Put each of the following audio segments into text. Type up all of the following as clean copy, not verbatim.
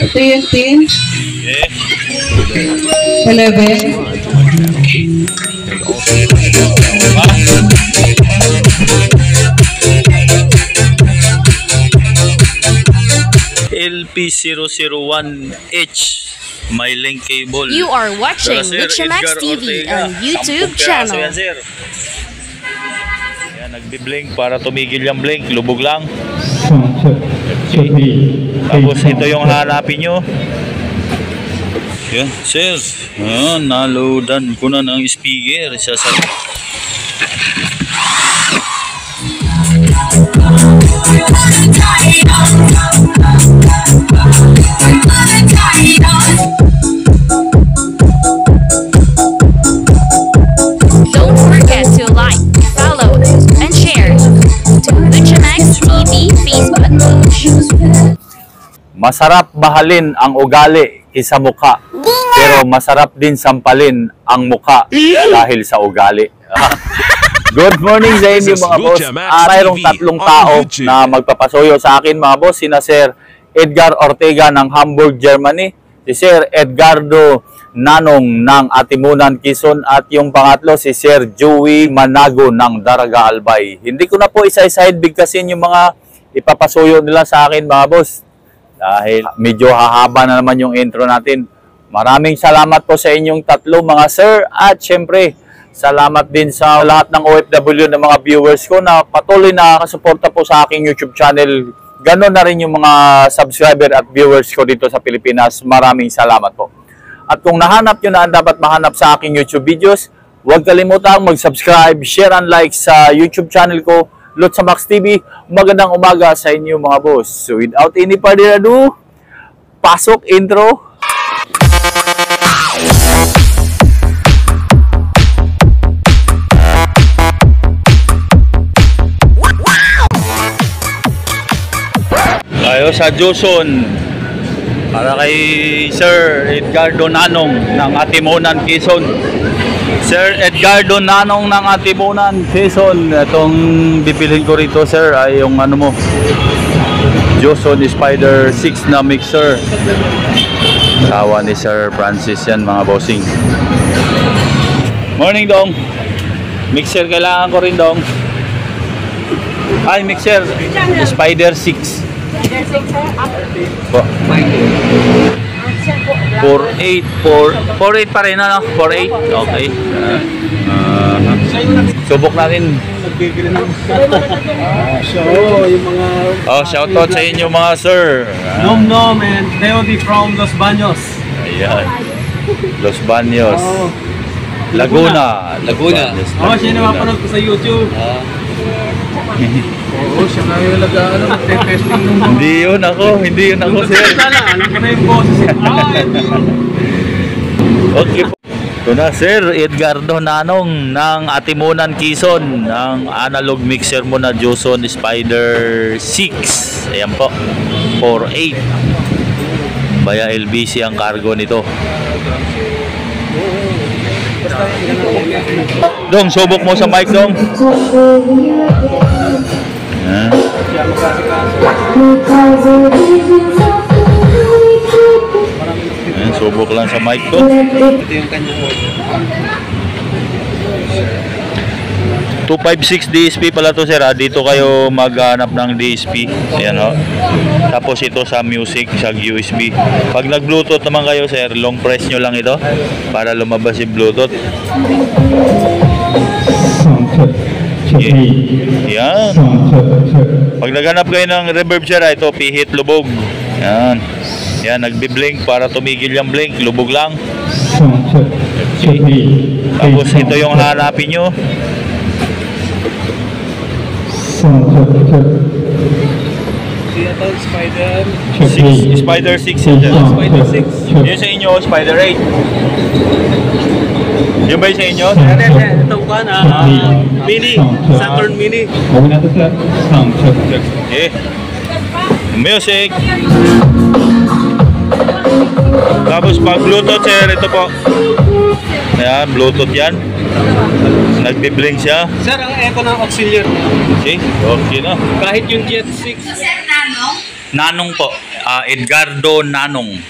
Ito yung 10. Okay. 11. LP001H may link cable. You are watching Sir Michamax Edgar TV Ortega, on YouTube 10 piraso channel. yan, sir. Yan, nagbi-blink para tumigil yung blink. Lubog lang. Tapos ito yung hanapin nyo. Yan, sir. Naloadan ko na ng speaker. Don't forget to like, follow, and share to Michamax TV Facebook page. Masarap mahalin ang ugali kaysa mukha. Pero masarap din sampalin ang mukha dahil sa ugali. Good morning sa inyo mga boss. Mayroong tatlong tao na magpapasuyo sa akin mga boss. Sina Sir Edgar Ortega ng Hamburg, Germany. Si Sir Edgardo Nanong ng Atimunan, Quezon. At yung pangatlo si Sir Joey Manago ng Daraga, Albay. Hindi ko na po isa-isahin bigkasin yung mga ipapasuyo nila sa akin mga boss. Dahil medyo hahaba na naman yung intro natin. Maraming salamat po sa inyong tatlo mga sir. At syempre, salamat din sa lahat ng OFW ng mga viewers ko na patuloy na nakasuporta po sa aking YouTube channel. Ganon na rin yung mga subscriber at viewers ko dito sa Pilipinas. Maraming salamat po. At kung nahanap nyo na ang dapat mahanap sa aking YouTube videos, huwag kalimutang mag-subscribe, share and like sa YouTube channel ko, Lotsamax TV. Magandang umaga sa inyo mga boss. So without any further ado, pasok intro. Tayo sa Joson para kay Sir Edgardo Nanong ng Atimunan, Quezon. Sir Edgardo Nanong ng Atimunan, Quezon. Itong bibilhin ko rito sir ay yung ano mo, Joson Spider 6 na mixer. Sawa ni Sir Francis yan mga bossing. Morning dong. Mixer kailangan ko rin dong. Ay mixer Spider 6. 48 pa rin ano? 48? Okay. Subok natin. Shoutout sa inyo mga sir. Nom Nom and Teodi from Los Baños. Ayan. Los Baños. Laguna. Siya na mapanood ko sa YouTube. Oo, siya na yung nag-testing nung mga... Hindi yun ako sir. Alam ko na yung boses. Okay po. Ito na sir, Edgardo Nanong ng Atimunan, Quezon. Ang analog mixer mo na Joson Spider 6. Ayan po, 48. Baya LBC ang cargo nito. Dong, subok mo sa mic dong. Subok lang sa mic ko. Ito yung kanya. 256 DSP pala to sir. Dito kayo maghanap ng DSP. Ayan o. Tapos ito sa music, sa USB. Pag nag Bluetooth naman kayo sir, long press nyo lang ito para lumabas yung Bluetooth. Yan. Pag naghanap kayo ng reverb sir, ito pihit lubog. Yan. Yan, nagbi-blink para tumigil yung blink. Lubog lang. Tapos ito yung hanapin nyo. Spider 6. Spider 6 yun. Spider 6. Yun sa inyo, Spider 8. Yun ba yung sa inyo? Ito ko na Mini, Saturn Mini. Okay. Music. Tapos pag Bluetooth sir, ito po. Ayan, Bluetooth yan. Nagbi-blink siya. Sir, ang echo ng auxiliary. Okay, okay na. Kahit yung Jet 6. Nanong po. Edgardo Nanong.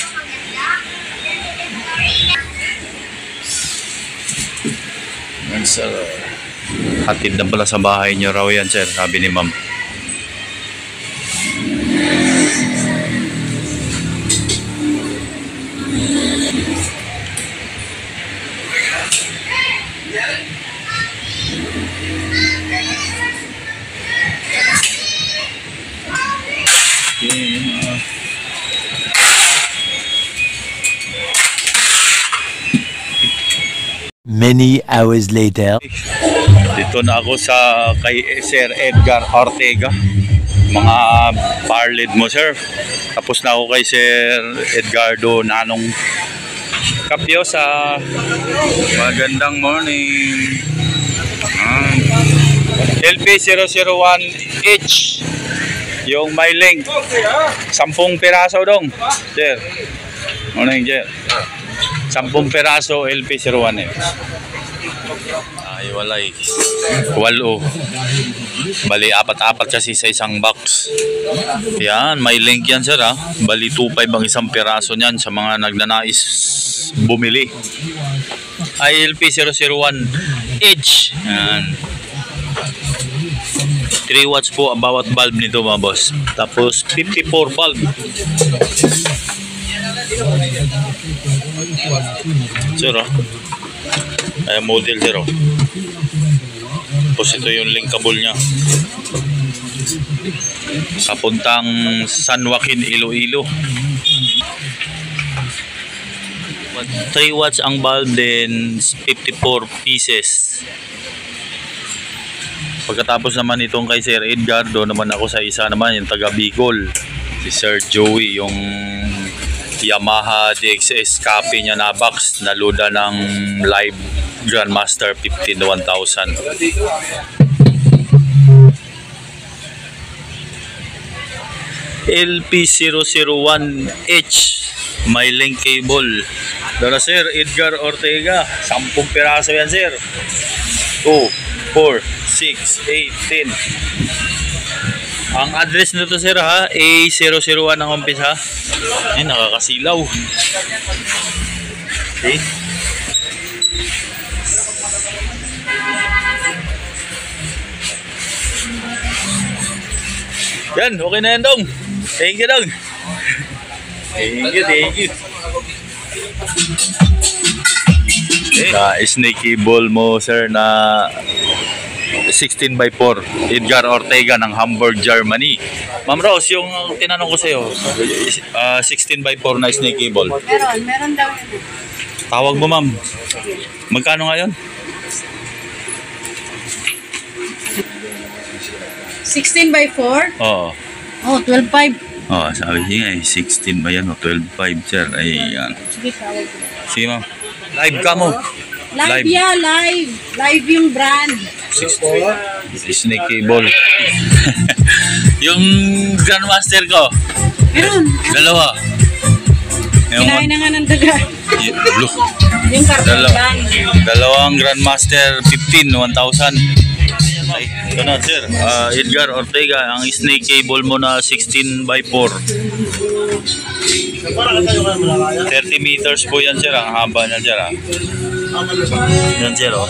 Yan, sir. Hatid na pala sa bahay niyo raw yan, sir, sabi ni ma'am. Many hours later. Dito na ako sa kay Sir Edgar Ortega. Mga parlid mo, sir. Tapos na ako kay Sir Edgardo Nanong. Kapyosa. Magandang morning. LP001H. Yung may link. 10 piraso dong. Sir. Morning, sir. 10 peraso LP01 eh. Ay, walay. Walo. Bali, apat-apat kasi sa isang box. Yan, may link yan, sir, ha. Bali, 2.5 ang isang peraso niyan sa mga nagnanais bumili. Ay, LP001H. Yan. 3 watts po ang bawat bulb nito, mga boss. Tapos, 54 bulb. Sir, ay model, sir. Tapos ito yung linkable nya papuntang San Joaquin, Iloilo. 3 watts ang bulb din, 54 pieces. Pagkatapos naman itong kay Sir Edgardo, naman ako sa isa naman, yung taga Bicol, si Sir Joey, yung Yamaha DXS copy niya na box na loada ng Live Grandmaster 15 1000. LP001H may link cable. Dara Sir Edgar Ortega, 10 piraso yan, sir. 2, 4, 6, 8, 10. Ang address nito, sir, ha, A001 ang umpisa. Ay, nakakasilaw. Okay. Yan, okay na yan, dong. Thank you, dong. Thank you, thank you. Okay. Snake cable mo, sir, na 16x4 Edgar Ortega ng Hamburg, Germany. Ma'am Rose, yung tinanong ko sa iyo, 16x4 na snake cable. Meron daw yun. Tawag mo, ma'am. Magkano ngayon? 16x4? Oo. Oh, 12.5. Oh, sabi niya eh, 16 ba yan o 12.5, sir. Ay, yan. Sige, tawag ko. Sige, ma'am. Live ka mo. Live, yeah, live. Live yung brand. 16. Snake cable. Yung Grandmaster ko. Meron. Dalawa. Kinain na nga ng daga. Yung Dalawa. karton. Dalawang Grandmaster 15, 1,000. Ay, ito na, sir. Edgar Ortega, ang snake cable mo na 16x4. 30 meters po yan, sir. Ang haba niya, sir. Yan, sir. Oh.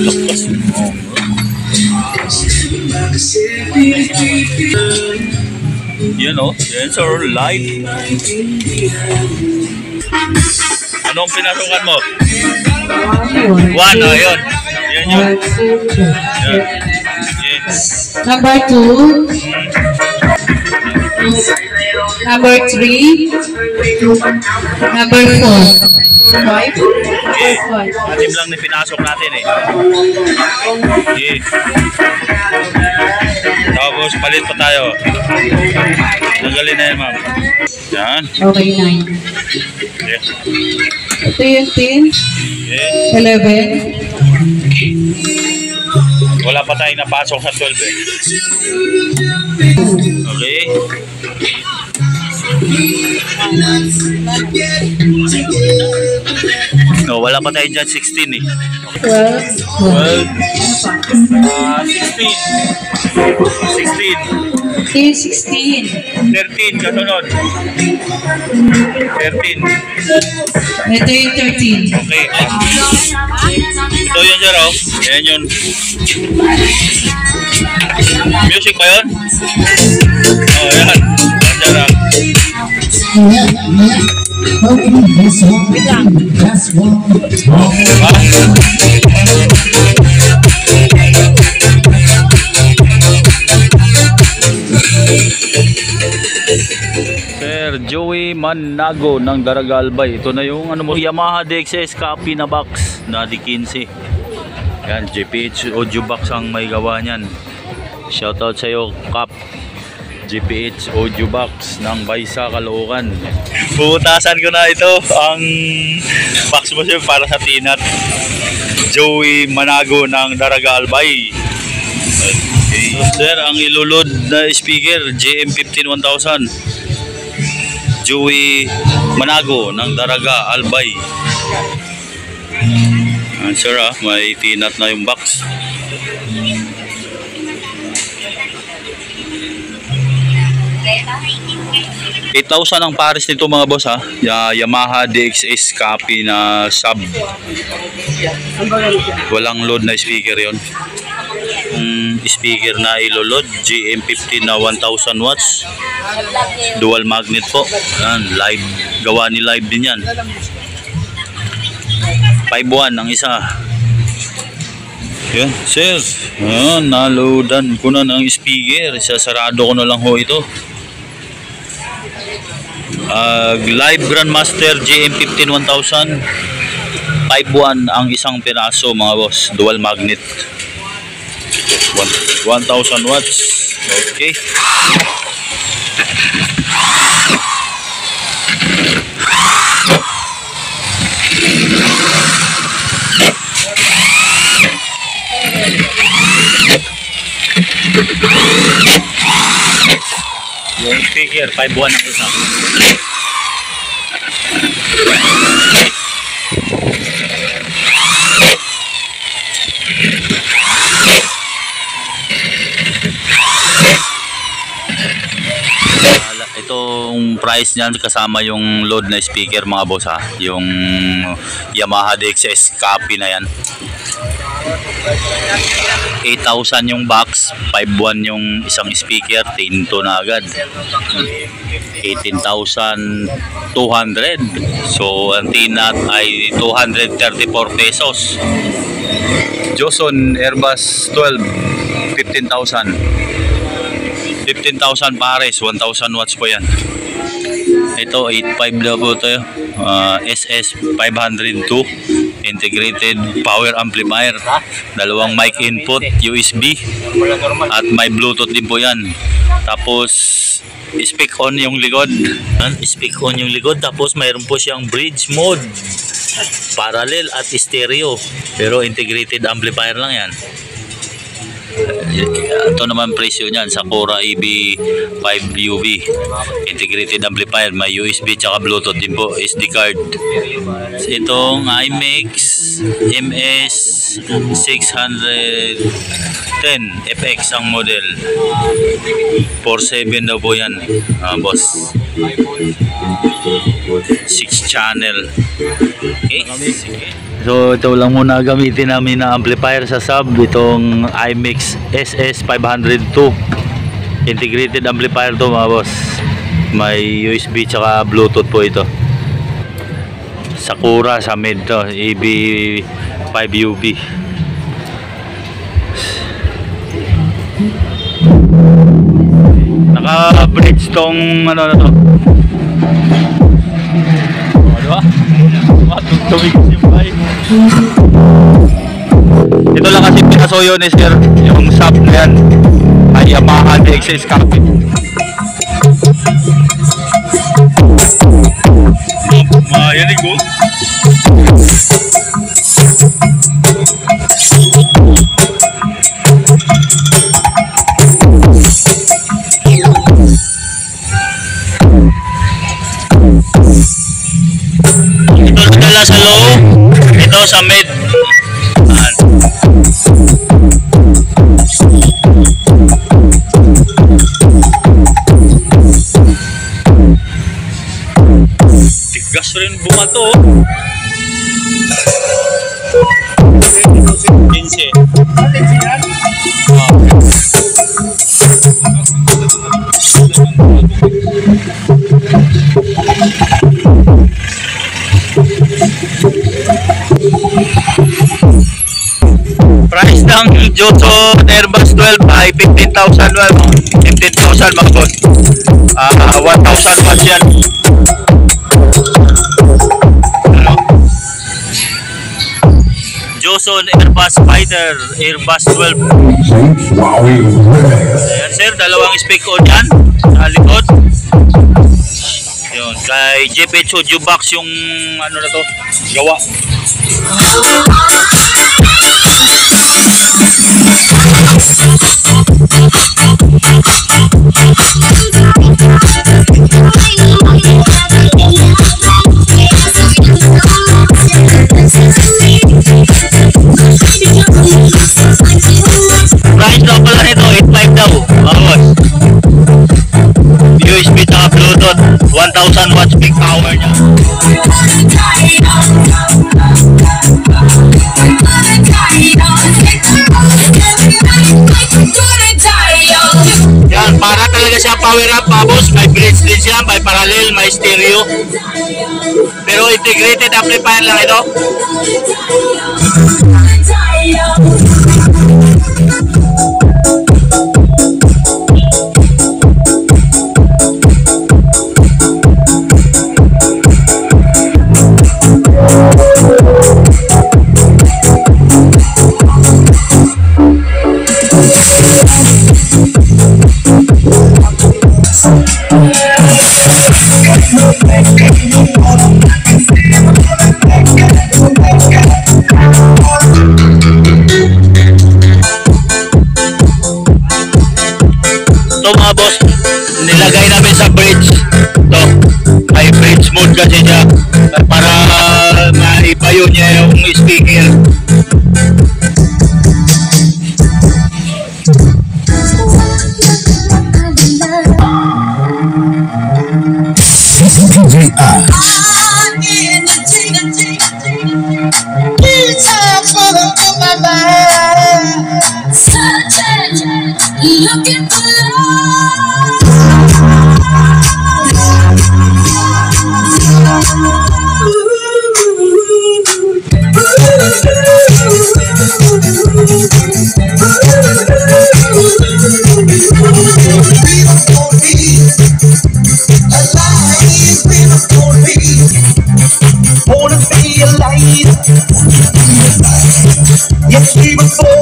Lakas mo. Yan, oh. Yan, sir. Live. Anong pinasukan mo? 1, oh, yun. Yan, yun. Yes. Number 2. Number 3. Number 4. 5. Okay. Atim lang na pinasok natin eh. Okay. Tapos palit pa tayo. Tanggalin na yan, ma'am. Yan. Okay, 9. Okay. Ito yung 10. Okay. 11. Wala pa tayong napasok sa 12 eh. Okay. No, wala pa tayo dyan 16 eh. 12. 12. 16. 16. 16. 13, kasunod. 13. Ito yung 13. Okay. Ito yun, sir, oh. Ayan yun. Music ba yun? Oh, ayan. Masarap. Sir Joey Manago ng Daraga Albay. Ito na yung ano mo, Yamaha DXS copy na box na D15. Yan, GPH audio box ang may gawa niyan. Shoutout sa iyo, Cap. GPH audio box ng Baysa, Caloocan. Putasan ko na ito ang box mo, sir, para sa tinat. Joey Manago ng Daraga Albay. Okay. Sir, ang ilulod na speaker JM15 1000. Joey Manago ng Daraga Albay. Sir, may tinat na yung box. $8,000 ang pares nito, mga boss, ha. Yamaha DXS copy na sub. Walang load na speaker yon. Speaker na ilolod GM15 na 1000 watts, dual magnet po. Yan, live, gawa ni live din yan. 5-1 ang isa. Yan, sir. Yan, naloadan ko na ng speaker. Sasarado ko na lang ho ito. Live Grandmaster GM15 1000, 5-1 ang isang piraso, mga boss, dual magnet, 1000 watts. Okay. Yung speaker 5-1 ang isa. Itong price niyan kasama yung load na speaker, mga boss, ha. Yung Yamaha DXS copy na yan. 8,000 yung box, 5-1 yung isang speaker, tinto na agad. 18,200. So ang tinat ay 234 pesos. Joson Airbus 12, 15,000. 15,000 pares, 1,000 watts po yan. Ito 8.5 na po ito, SS 502 integrated power amplifier, dalawang mic input, USB, at may Bluetooth din po yan. Tapos speak on yung likod, tapos mayroon po siyang bridge mode, parallel at stereo, pero integrated amplifier lang yan. Ito naman presyo niyan, Sakura EB5UV integrated amplifier, may USB tsaka Bluetooth din po, SD card. Itong IMAX MS 610 FX ang model, 47 daw po yan, boss. 6 channel. Okay. So ito lang muna gamitin namin na amplifier sa sub, itong IMAX SS 502 integrated amplifier to, mga boss. May USB tsaka Bluetooth po ito. Sakura sa mid to, EB5UV. Naka bridge tong ano na to. Diba? Matutubig yung bike. Ito lang kasi pinasuyo ni sir, yung sub na yan ay Yamaha DXS copy. Mayanig ko. Ito nadala sa low, ito sa mid. Gas rin bumato. 15. Price ng Joso Airbus 12 ay 15,000 well, 15,000 mga boss. 1,000 watts yan. Ano? Joso Airbus Fighter Airbus 12. Ayan sir, dalawang spec on yan sa likod. Yun, kay JP Studio Box yung ano na to, gawa. Price daw pala nito, 8.5 daw. Bawas. USB sa Bluetooth, 1,000 watts peak power niya. Yan, para talaga siya power up, babos. May bridge din siya, may parallel, may stereo. Pero integrated amplifier lang ito. Ito mga boss, nilagay namin sa bridge. Ito, may bridge mode kasi siya para maipayo niya yung speaker. Looking for yes, we were born.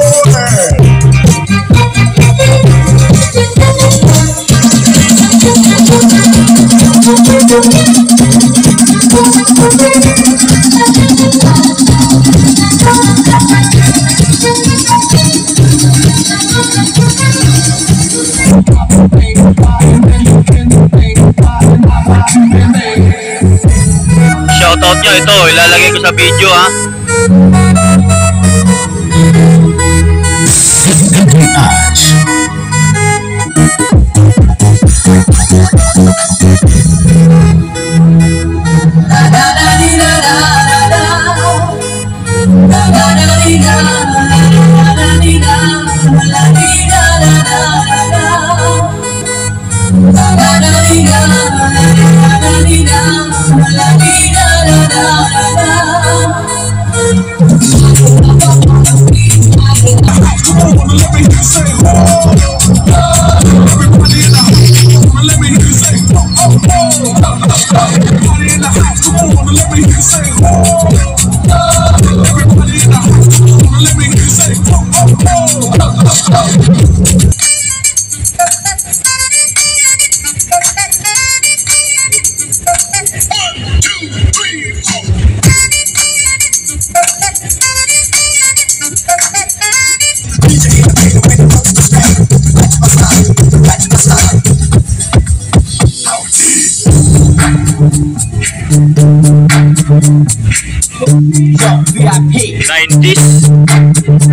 Shoutout nyo ito, ilalagay ko sa video ha.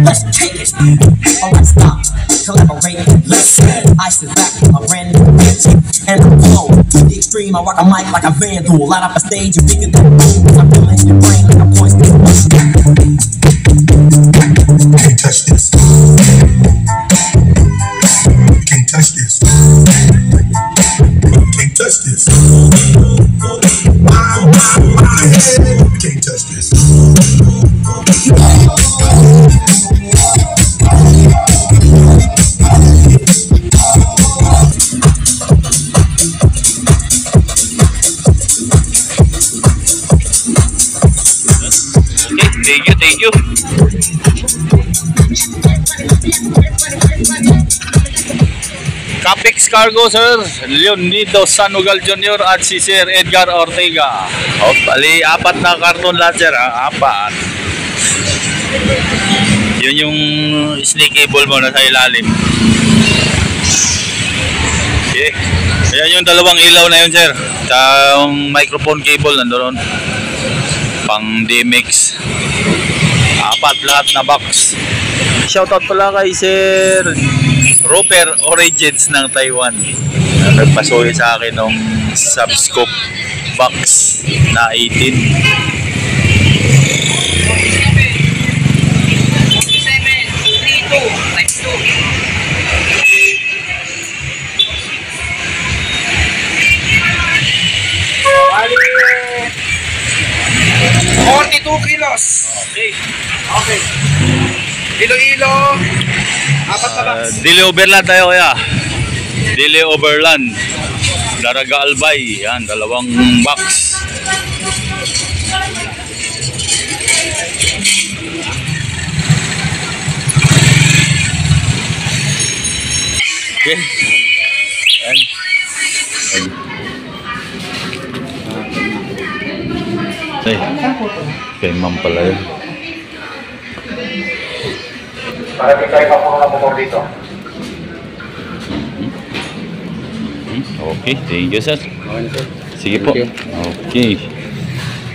Let's take it. Alright, stop. Collaborate. Let's I sit back with my brand new bitch and I flow to the extreme. I rock a mic like a vandal, light up a stage and bigger than boom. I'm feeling your brain like a poison. You can't touch this. You can't touch this. You can't touch this. My head. You can't touch this. Okay, thank you. Capex Cargo, Sir Leonido Sanugal Jr. at si Sir Edgar Ortega. O, bali, 4 na karton lahat, sir, ha? 4. Yun yung snake cable mo na sa ilalim. Okay. Ayan yung dalawang ilaw na yun, sir. Yung microphone cable nandoon. Pang DMX. 4 lahat na box. Shoutout pala kay Sir Roper Origins ng Taiwan. Nagpasuyo sa akin ng subscope box na 18. Okay. Iloilo. 4 na box. Dili Overland tayo kaya. Dili Overland. Daraga Albay. Yan, 2 box. Okay. Yan. Ay, kay ma'am pala yun. Para di tayo mapuno na motor dito. Okay, thank you, sir. Sige po. Okay.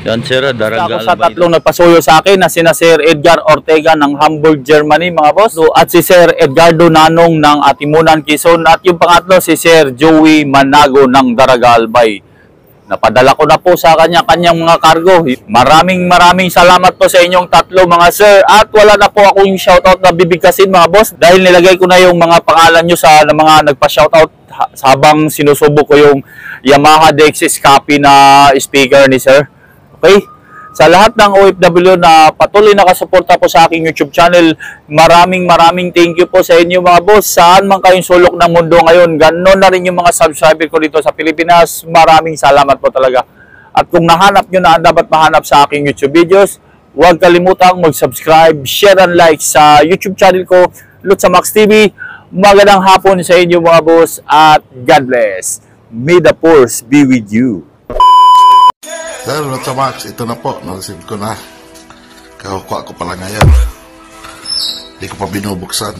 Yan, sir, Daraga Albay. Ako sa 3 nagpasuyo sa akin na sina Sir Edgar Ortega ng Hamburg, Germany, mga boss. At si Sir Edgardo Nanong ng Atimunan, Quezon. At yung pangatlo, si Sir Joey Manago ng Daraga Albay. Napadala ko na po sa kanyang mga kargo. Maraming salamat po sa inyong 3 mga sir. At wala na po akong shoutout na bibigkasin mga boss. Dahil nilagay ko na yung mga pangalan nyo sa mga nagpa-shoutout habang sinusubok ko yung Yamaha DXS copy na speaker ni sir. Okay? Sa lahat ng OFW na patuloy nakasuporta po sa aking YouTube channel, maraming thank you po sa inyo mga boss. Saan man kayong sulok ng mundo ngayon, ganon na rin yung mga subscriber ko dito sa Pilipinas. Maraming salamat po talaga. At kung nahanap nyo na dapat mahanap sa aking YouTube videos, huwag kalimutang mag-subscribe, share and like sa YouTube channel ko, Lutz Max TV. Magandang hapon sa inyo mga boss at God bless. May the force be with you. Sir, Lutz Max, ito na po. Nareceive ko na. Kakuha ko pala ngayon. Hindi ko pa binubuksan.